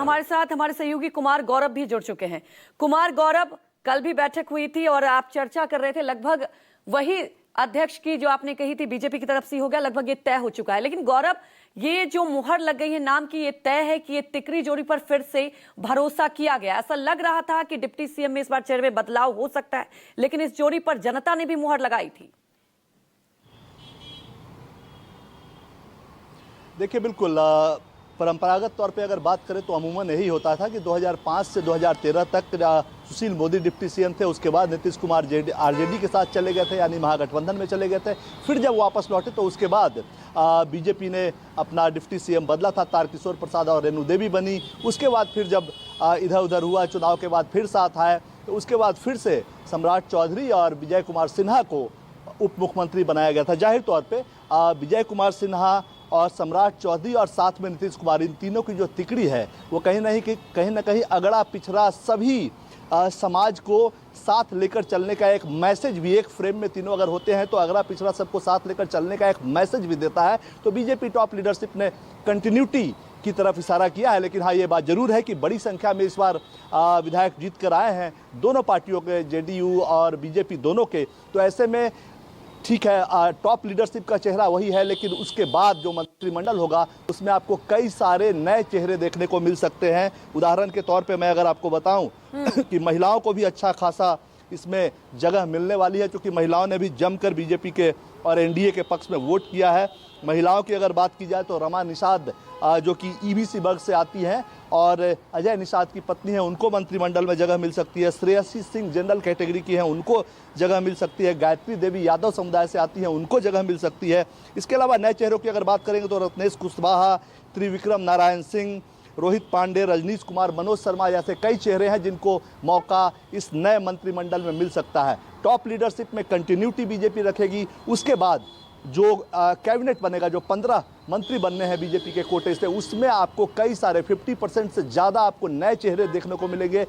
हमारे साथ हमारे सहयोगी कुमार गौरव भी जुड़ चुके हैं। कुमार गौरव, कल भी बैठक हुई थी और आप चर्चा कर रहे थे, लगभग वही अध्यक्ष की जो आपने कही थी बीजेपी की तरफ से हो गया, लगभग ये तय हो चुका है। लेकिन गौरव, ये जो मुहर लग गई है नाम की, ये तय है कि ये तिकरी जोड़ी पर फिर से भरोसा किया गया। ऐसा लग रहा था कि डिप्टी सीएम में इस बार चेहरे में बदलाव हो सकता है, लेकिन इस जोड़ी पर जनता ने भी मुहर लगाई थी। देखिए, बिल्कुल परंपरागत तौर पे अगर बात करें तो अमूमन यही होता था कि 2005 से 2013 तक सुशील मोदी डिप्टी सीएम थे। उसके बाद नीतीश कुमार आरजेडी के साथ चले गए थे, यानी महागठबंधन में चले गए थे। फिर जब वापस लौटे तो उसके बाद बीजेपी ने अपना डिप्टी सीएम बदला था, तारकिशोर प्रसाद और रेणु देवी बनी। उसके बाद फिर जब इधर उधर हुआ, चुनाव के बाद फिर साथ आए, तो उसके बाद फिर से सम्राट चौधरी और विजय कुमार सिन्हा को उप मुख्यमंत्री बनाया गया था। जाहिर तौर पर विजय कुमार सिन्हा और सम्राट चौधरी और साथ में नीतीश कुमार, इन तीनों की जो तिकड़ी है वो कहीं ना कहीं अगड़ा पिछड़ा सभी समाज को साथ लेकर चलने का एक मैसेज भी, एक फ्रेम में तीनों अगर होते हैं तो अगड़ा पिछड़ा सबको साथ लेकर चलने का एक मैसेज भी देता है। तो बीजेपी टॉप लीडरशिप ने कंटिन्यूटी की तरफ इशारा किया है। लेकिन हाँ, ये बात जरूर है कि बड़ी संख्या में इस बार विधायक जीत कर आए हैं दोनों पार्टियों के, जेडीयू और बीजेपी दोनों के। तो ऐसे में ठीक है, टॉप लीडरशिप का चेहरा वही है, लेकिन उसके बाद जो मंत्रिमंडल होगा उसमें आपको कई सारे नए चेहरे देखने को मिल सकते हैं। उदाहरण के तौर पे मैं अगर आपको बताऊं कि महिलाओं को भी अच्छा खासा इसमें जगह मिलने वाली है, क्योंकि महिलाओं ने भी जमकर बीजेपी के और एनडीए के पक्ष में वोट किया है। महिलाओं की अगर बात की जाए तो रमा निषाद, जो कि ईबीसी वर्ग से आती हैं और अजय निषाद की पत्नी है, उनको मंत्रिमंडल में जगह मिल सकती है। श्रेयसी सिंह जनरल कैटेगरी की हैं, उनको जगह मिल सकती है। गायत्री देवी यादव समुदाय से आती हैं, उनको जगह मिल सकती है। इसके अलावा नए चेहरों की अगर बात करेंगे तो रत्नेश कुशवाहा, त्रिविक्रम नारायण सिंह, रोहित पांडे, रजनीश कुमार, मनोज शर्मा जैसे कई चेहरे हैं जिनको मौका इस नए मंत्रिमंडल में मिल सकता है। टॉप लीडरशिप में कंटिन्यूटी बीजेपी रखेगी। उसके बाद जो कैबिनेट बनेगा, जो 15 मंत्री बनने हैं बीजेपी के कोटे से, उसमें आपको कई सारे 50% से ज़्यादा आपको नए चेहरे देखने को मिलेंगे,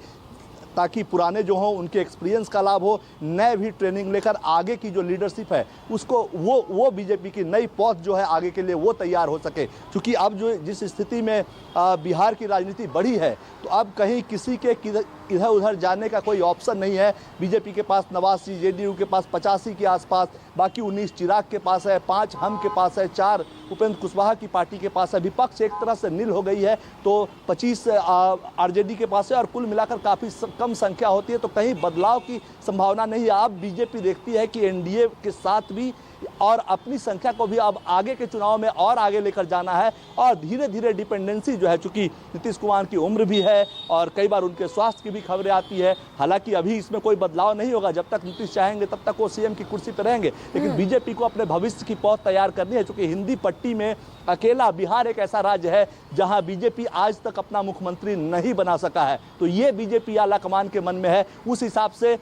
ताकि पुराने जो हों उनके एक्सपीरियंस का लाभ हो, नए भी ट्रेनिंग लेकर आगे की जो लीडरशिप है उसको वो बीजेपी की नई पौध जो है आगे के लिए वो तैयार हो सके। क्योंकि अब जो जिस स्थिति में बिहार की राजनीति बढ़ी है, तो अब कहीं किसी के इधर उधर जाने का कोई ऑप्शन नहीं है। बीजेपी के पास 89, जेडीयू के पास 85 के आसपास, बाकी 19 चिराग के पास है, 5 हम के पास है, 4 उपेंद्र कुशवाहा की पार्टी के पास है। विपक्ष एक तरह से नील हो गई है, तो 25 आरजेडी के पास है और कुल मिलाकर काफ़ी कम संख्या होती है। तो कहीं बदलाव की संभावना नहीं है। अब बीजेपी देखती है कि एनडीए के साथ भी और अपनी संख्या को भी अब आगे के चुनाव में और आगे लेकर जाना है। और धीरे धीरे डिपेंडेंसी जो है, चूंकि नीतीश कुमार की उम्र भी है और कई बार उनके स्वास्थ्य की भी खबरें आती है। हालांकि अभी इसमें कोई बदलाव नहीं होगा, जब तक नीतीश चाहेंगे तब तक वो सीएम की कुर्सी पर रहेंगे। लेकिन बीजेपी को अपने भविष्य की पौध तैयार करनी है, क्योंकि हिंदी पट्टी में अकेला बिहार एक ऐसा राज्य है जहां बीजेपी आज तक अपना मुख्यमंत्री नहीं बना सका है। तो ये बीजेपी आला कमान के मन में है। उस हिसाब से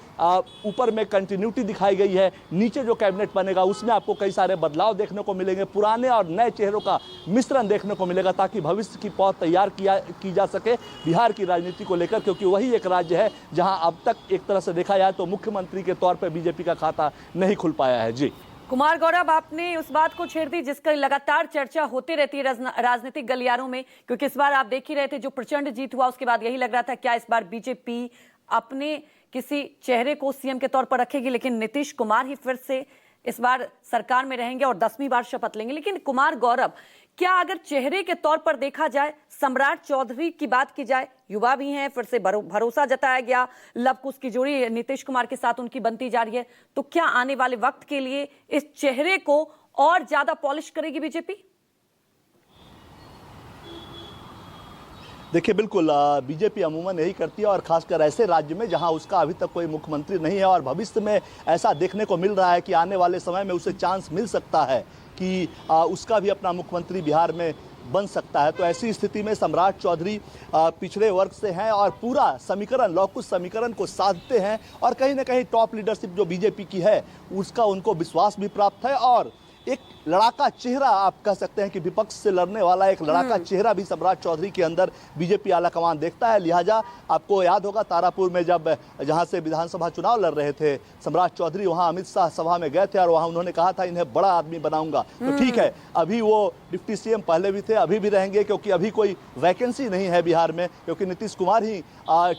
ऊपर में कंटिन्यूटी दिखाई गई है, नीचे जो कैबिनेट बनेगा उसमें आपको कई सारे बदलाव देखने को मिलेंगे, पुराने और नए चेहरों का मिश्रण देखने को मिलेगा, ताकि भविष्य की पौध तैयार की जा सके बिहार की राजनीति को लेकर। क्योंकि वही एक राज्य है जहां अब तक एक तरह से देखा जाए तो मुख्यमंत्री के तौर पर बीजेपी का खाता नहीं खुल पाया है। जी कुमार गौरव, आपने उस बात को छेड़ दी जिसका लगातार चर्चा होती रहती है राजनीतिक गलियारों में, क्योंकि इस बार आप देख ही रहे थे जो प्रचंड जीत हुआ उसके बाद यही लग रहा था क्या इस बार बीजेपी अपने किसी चेहरे को सीएम के तौर पर रखेगी। लेकिन नीतीश कुमार ही फिर से इस बार सरकार में रहेंगे और 10वीं बार शपथ लेंगे। लेकिन कुमार गौरव, क्या अगर चेहरे के तौर पर देखा जाए, सम्राट चौधरी की बात की जाए, युवा भी हैं, फिर से भरोसा जताया गया, लव कुश की जोड़ी नीतीश कुमार के साथ उनकी बनती जा रही है, तो क्या आने वाले वक्त के लिए इस चेहरे को और ज्यादा पॉलिश करेगी बीजेपी? देखिए, बिल्कुल बीजेपी अमूमन यही करती है, और खासकर ऐसे राज्य में जहां उसका अभी तक कोई मुख्यमंत्री नहीं है और भविष्य में ऐसा देखने को मिल रहा है कि आने वाले समय में उसे चांस मिल सकता है कि उसका भी अपना मुख्यमंत्री बिहार में बन सकता है। तो ऐसी स्थिति में सम्राट चौधरी पिछड़े वर्ग से हैं और पूरा समीकरण, लौकुश समीकरण को साधते हैं, और कहीं ना कहीं टॉप लीडरशिप जो बीजेपी की है उसका उनको विश्वास भी प्राप्त है। और एक लड़ाका चेहरा आप कह सकते हैं कि विपक्ष से लड़ने वाला एक लड़ाका चेहरा भी सम्राट चौधरी के अंदर बीजेपी आलाकमान देखता है। लिहाजा आपको याद होगा तारापुर में जब जहां से विधानसभा चुनाव लड़ रहे थे सम्राट चौधरी, वहां अमित शाह सभा में गए थे और वहां उन्होंने कहा था इन्हें बड़ा आदमी बनाऊंगा। तो ठीक है, अभी वो डिप्टी सीएम पहले भी थे, अभी भी रहेंगे, क्योंकि अभी कोई वैकेंसी नहीं है बिहार में, क्योंकि नीतीश कुमार ही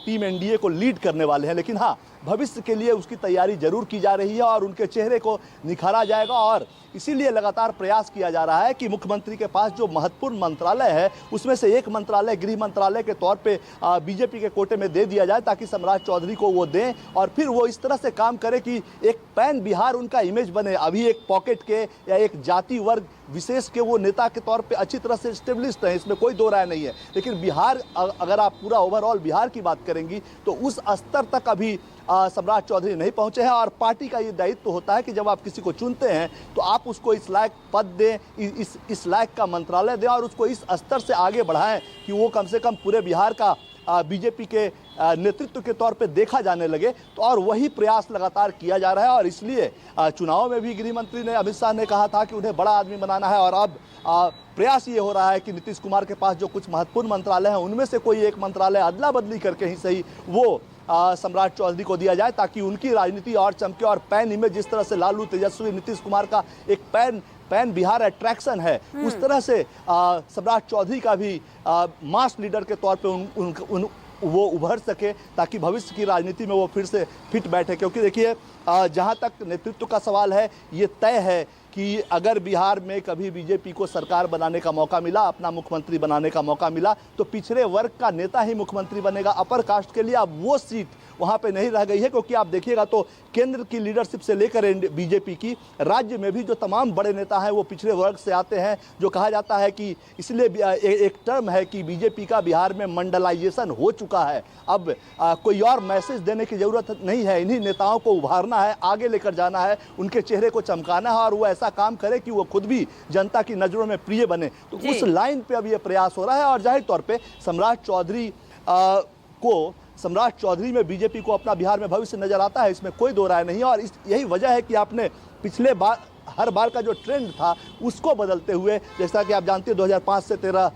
टीम एनडीए को लीड करने वाले हैं। लेकिन हाँ, भविष्य के लिए उसकी तैयारी जरूर की जा रही है और उनके चेहरे को निखारा जाएगा और इसीलिए लगातार प्रयास किया जा रहा है कि मुख्यमंत्री के पास जो महत्वपूर्ण मंत्रालय है उसमें से एक मंत्रालय गृह मंत्रालय के तौर पे बीजेपी के कोटे में दे दिया जाए, ताकि सम्राट चौधरी को वो दें और फिर वो इस तरह से काम करे कि एक पैन बिहार उनका इमेज बने। अभी एक पॉकेट के या एक जाति वर्ग विशेष के वो नेता के तौर पे अच्छी तरह से स्टेब्लिश्ड हैं, इसमें कोई दो राय नहीं है। लेकिन बिहार, अगर आप पूरा ओवरऑल बिहार की बात करेंगी तो उस स्तर तक अभी सम्राट चौधरी नहीं पहुंचे हैं और पार्टी का ये दायित्व होता है कि जब आप किसी को चुनते हैं तो आप उसको इस लायक पद दें, इस लायक का मंत्रालय दें और उसको इस स्तर से आगे बढ़ाएं कि वो कम से कम पूरे बिहार का बीजेपी के नेतृत्व के तौर पे देखा जाने लगे। तो और वही प्रयास लगातार किया जा रहा है और इसलिए चुनाव में भी गृह मंत्री ने, अमित शाह ने कहा था कि उन्हें बड़ा आदमी बनाना है और अब प्रयास ये हो रहा है कि नीतीश कुमार के पास जो कुछ महत्वपूर्ण मंत्रालय हैं उनमें से कोई एक मंत्रालय अदला बदली करके ही सही वो सम्राट चौधरी को दिया जाए, ताकि उनकी राजनीति और चमके और पैन इमेज, जिस तरह से लालू, तेजस्वी, नीतीश कुमार का एक पैन बिहार अट्रैक्शन है, उस तरह से सम्राट चौधरी का भी मास लीडर के तौर पे वो उभर सके, ताकि भविष्य की राजनीति में वो फिर से फिट बैठे। क्योंकि देखिए, जहां तक नेतृत्व का सवाल है, ये तय है कि अगर बिहार में कभी बीजेपी को सरकार बनाने का मौका मिला, अपना मुख्यमंत्री बनाने का मौका मिला, तो पिछड़े वर्ग का नेता ही मुख्यमंत्री बनेगा। अपर कास्ट के लिए अब वो सीट वहां पे नहीं रह गई है, क्योंकि आप देखिएगा तो केंद्र की लीडरशिप से लेकर बीजेपी की राज्य में भी जो तमाम बड़े नेता हैं वो पिछड़े वर्ग से आते हैं। जो कहा जाता है कि इसलिए एक टर्म है कि बीजेपी का बिहार में मंडलाइजेशन हो चुका है। अब कोई और मैसेज देने की जरूरत नहीं है, इन्हीं नेताओं को उभारना है, आगे लेकर जाना है, उनके चेहरे को चमकाना है और वो ऐसा काम करे कि वो खुद भी जनता की नजरों में प्रिय बने। तो उस लाइन पे अब ये प्रयास हो रहा है और जाहिर तौर पे सम्राट चौधरी में बीजेपी को अपना बिहार में भविष्य नजर आता है, इसमें कोई दो राय नहीं है। और यही वजह है कि आपने पिछले बार हर बार का जो ट्रेंड था उसको बदलते हुए, जैसा कि आप जानते हैं 2005 से 13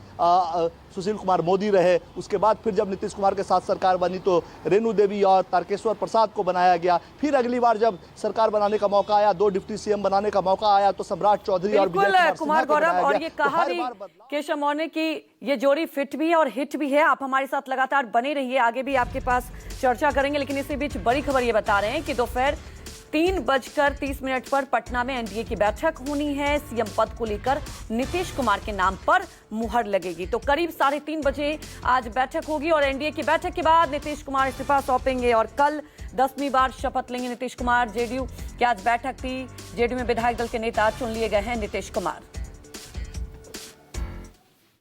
सुशील कुमार मोदी रहे, उसके बाद फिर जब नीतीश कुमार के साथ सरकार बनी तो रेणु देवी और तारकेश्वर प्रसाद को बनाया गया। फिर अगली बार जब सरकार बनाने का मौका आया, 2 डिप्टी सीएम बनाने का मौका आया, तो सम्राट चौधरी और कुमार गौरव, और ये कहा भी केशव मौर्य की ये जोड़ी फिट भी है और हिट भी है। आप हमारे साथ लगातार बने रहिए, आगे भी आपके पास चर्चा करेंगे। लेकिन इसी बीच बड़ी खबर ये बता रहे हैं कि दोपहर 3:30 पर पटना में एनडीए की बैठक होनी है। सीएम पद को लेकर नीतीश कुमार के नाम पर मुहर लगेगी। तो करीब 3:30 बजे आज बैठक होगी और एनडीए की बैठक के बाद नीतीश कुमार इस्तीफा सौंपेंगे और कल 10वीं बार शपथ लेंगे नीतीश कुमार। जेडीयू की आज बैठक थी, जेडीयू में विधायक दल के नेता चुन लिए गए हैं नीतीश कुमार।